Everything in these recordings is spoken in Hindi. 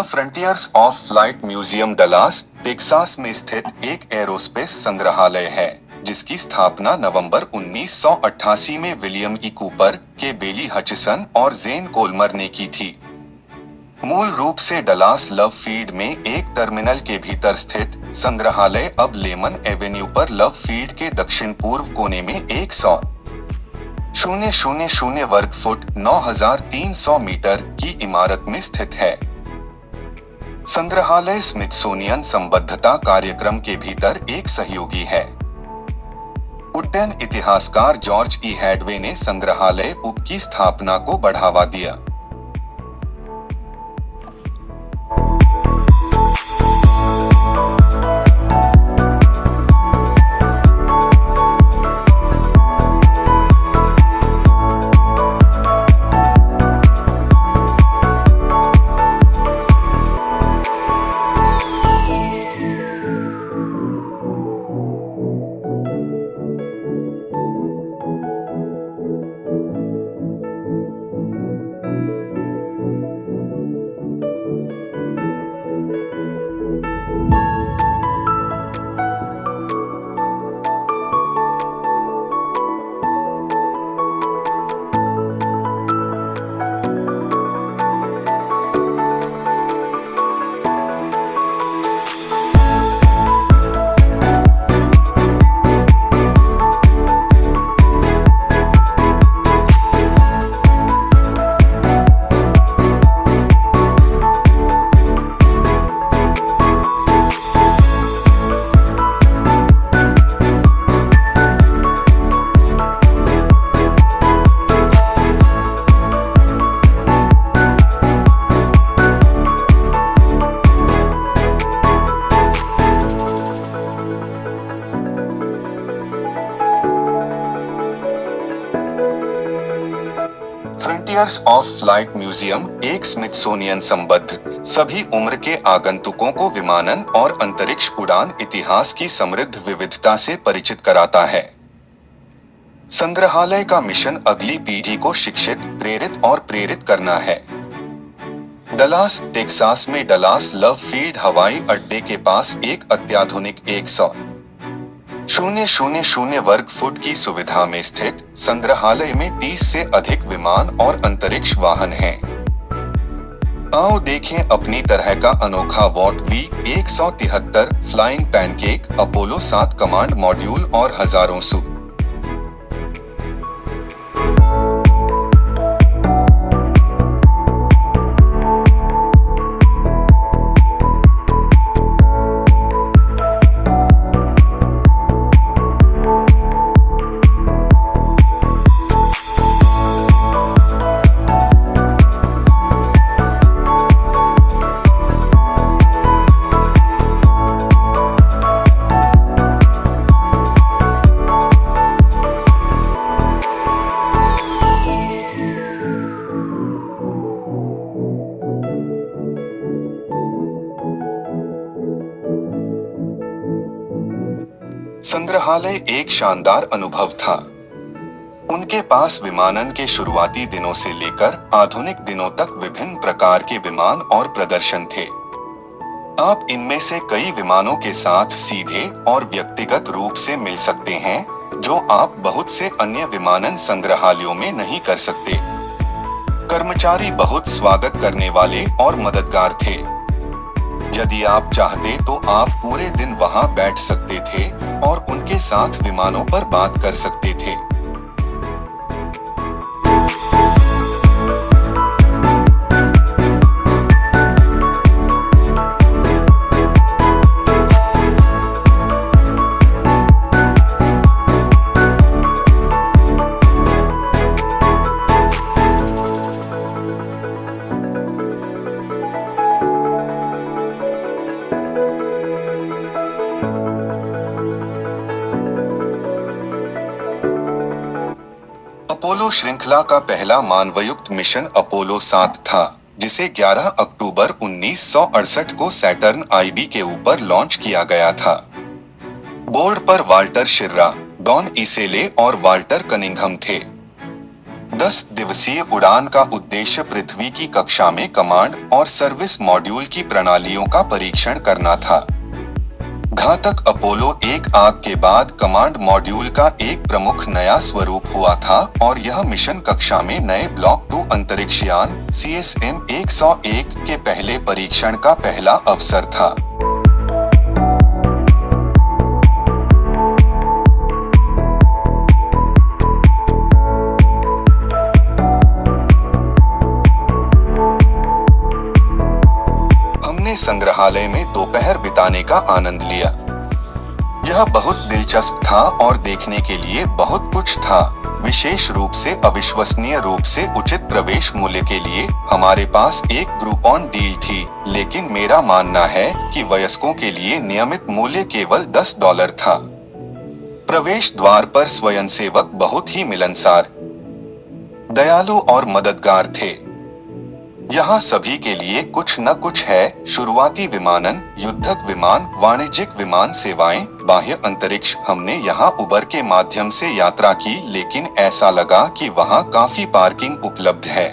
The frontiers of flight museum Dallas, Texas में स्थित एक एरोस्पेस संग्रहालय है, जिसकी स्थापना नवंबर 1988 में विलियम ई कूपर के बेली हचिसन और जेन कोलमर ने की थी। मूल रूप से डलास लव फील्ड में एक टर्मिनल के भीतर स्थित संग्रहालय अब लेमन एवेन्यू पर लव फील्ड के दक्षिण पूर्व कोने में 100,000 वर्ग फुट 9,300 मीटर की इमारत में स्थित है। संग्रहालय स्मिथसोनियन संबद्धता कार्यक्रम के भीतर एक सहयोगी है। उड्डयन इतिहासकार जॉर्ज ई हैडवे ने संग्रहालय उप की स्थापना को बढ़ावा दिया। फ्रंटियर्स ऑफ फ्लाइट म्यूजियम एक स्मिथसोनियन संबद्ध सभी उम्र के आगंतुकों को विमानन और अंतरिक्ष उड़ान इतिहास की समृद्ध विविधता से परिचित कराता है। संग्रहालय का मिशन अगली पीढ़ी को शिक्षित, प्रेरित और प्रेरित करना है। डलास, टेक्सास में डलास लव फील्ड हवाई अड्डे के पास एक अत्याधुनिक 100,000 वर्ग फुट की सुविधा में स्थित संग्रहालय में 30 से अधिक विमान और अंतरिक्ष वाहन हैं। आओ देखें अपनी तरह का अनोखा what V173 flying pancake, Apollo 7 command module और हजारों सु संग्रहालय एक शानदार अनुभव था। उनके पास विमानन के शुरुआती दिनों से लेकर आधुनिक दिनों तक विभिन्न प्रकार के विमान और प्रदर्शन थे। आप इनमें से कई विमानों के साथ सीधे और व्यक्तिगत रूप से मिल सकते हैं, जो आप बहुत से अन्य विमानन संग्रहालयों में नहीं कर सकते। कर्मचारी बहुत स्वागत करने वाले और मददगार थे। यदि आप चाहते तो आप पूरे दिन वहां बैठ सकते थे और उनके साथ विमानों पर बात कर सकते थे। अपोलो श्रृंखला का पहला मानवयुक्त मिशन अपोलो 7 था, जिसे 11 अक्टूबर 1968 को सैटर्न IB के ऊपर लॉन्च किया गया था। बोर्ड पर वाल्टर शिर्रा, डॉन इसेले और वाल्टर कनिंघम थे। 10 दिवसीय उड़ान का उद्देश्य पृथ्वी की कक्षा में कमांड और सर्विस मॉड्यूल की प्रणालियों का परीक्षण करना था। घातक अपोलो 1 आग के बाद कमांड मॉड्यूल का एक प्रमुख नया स्वरूप हुआ था और यह मिशन कक्षा में नए ब्लॉक 2 अंतरिक्षयान CSM-101 के पहले परीक्षण का पहला अवसर था। संग्रहालय में दोपहर बिताने का आनंद लिया। यह बहुत दिलचस्प था और देखने के लिए बहुत कुछ था, विशेष रूप से अविश्वसनीय रूप से उचित प्रवेश मूल्य के लिए। हमारे पास एक ग्रुपॉन डील थी, लेकिन मेरा मानना है कि वयस्कों के लिए नियमित मूल्य केवल $10 था। प्रवेश द्वार पर स्वयंसेवक बहुत ही मिलनसार, दयालु और मददगार थे। यहाँ सभी के लिए कुछ न कुछ है। शुरुआती विमानन, युद्धक विमान, वाणिज्यिक विमान सेवाएं, बाह्य अंतरिक्ष। हमने यहाँ उबर के माध्यम से यात्रा की, लेकिन ऐसा लगा कि वहाँ काफी पार्किंग उपलब्ध है।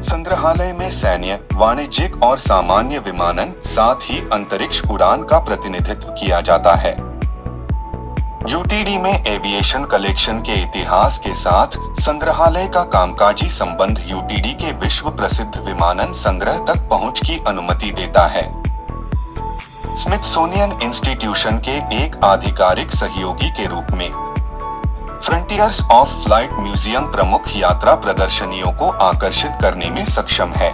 संग्रहालय में सैन्य, वाणिज्यिक और सामान्य विमानन, साथ ही अंतरिक्ष उड़ान का प्रतिनिधित्व किया जाता है। यूटीडी में एविएशन कलेक्शन के इतिहास के साथ संग्रहालय का कामकाजी संबंध यूटीडी के विश्व प्रसिद्ध विमानन संग्रह तक पहुंच की अनुमति देता है। स्मिथसोनियन इंस्टीट्यूशन के एक आधिकारिक सहयोगी के रूप में फ्रंटियर्स ऑफ फ्लाइट म्यूजियम प्रमुख यात्रा प्रदर्शनियों को आकर्षित करने में सक्षम है।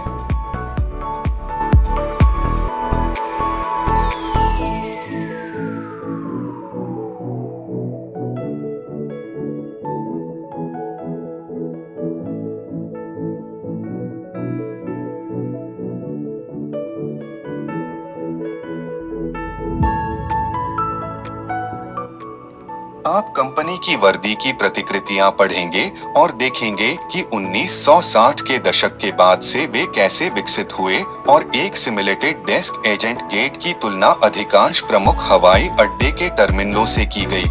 आप कंपनी की वर्दी की प्रतिकृतियां पढ़ेंगे और देखेंगे कि 1960 के दशक के बाद से वे कैसे विकसित हुए और एक सिमुलेटेड डेस्क एजेंट गेट की तुलना अधिकांश प्रमुख हवाई अड्डे के टर्मिनलों से की गई।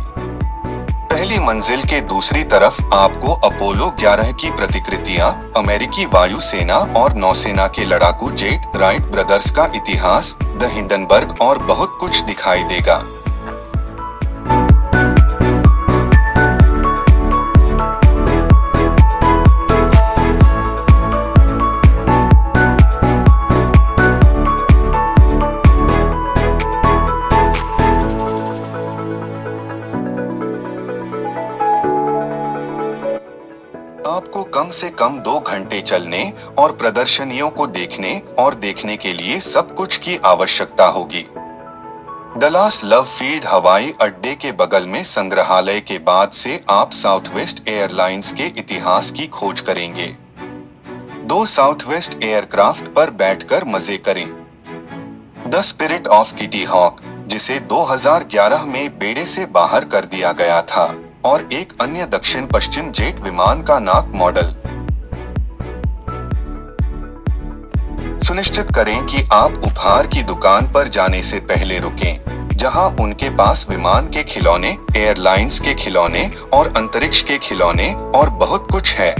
पहली मंजिल के दूसरी तरफ आपको अपोलो 11 की प्रतिकृतियां, अमेरिकी वायुसेना और नौसेना के लड़ाकू जेट, राइट ब्रदर्स का इतिहास, द हिंडनबर्ग और बहुत कुछ दिखाई देगा। आपको कम से कम 2 घंटे चलने और प्रदर्शनियों को देखने के लिए सब कुछ की आवश्यकता होगी। डलास लव फील्ड हवाई अड्डे के बगल में संग्रहालय के बाद से आप साउथवेस्ट एयरलाइंस के इतिहास की खोज करेंगे। 2 साउथवेस्ट एयरक्राफ्ट पर बैठकर मजे करें। The spirit of Kitty Hawk, जिसे 2011 में बेड़े से बाहर कर दिया गया था, और एक अन्य दक्षिण पश्चिम जेट विमान का नाक मॉडल। सुनिश्चित करें कि आप उपहार की दुकान पर जाने से पहले रुकें, जहां उनके पास विमान के खिलौने, एयरलाइंस के खिलौने और अंतरिक्ष के खिलौने और बहुत कुछ है।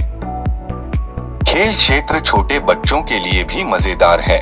खेल क्षेत्र छोटे बच्चों के लिए भी मजेदार है।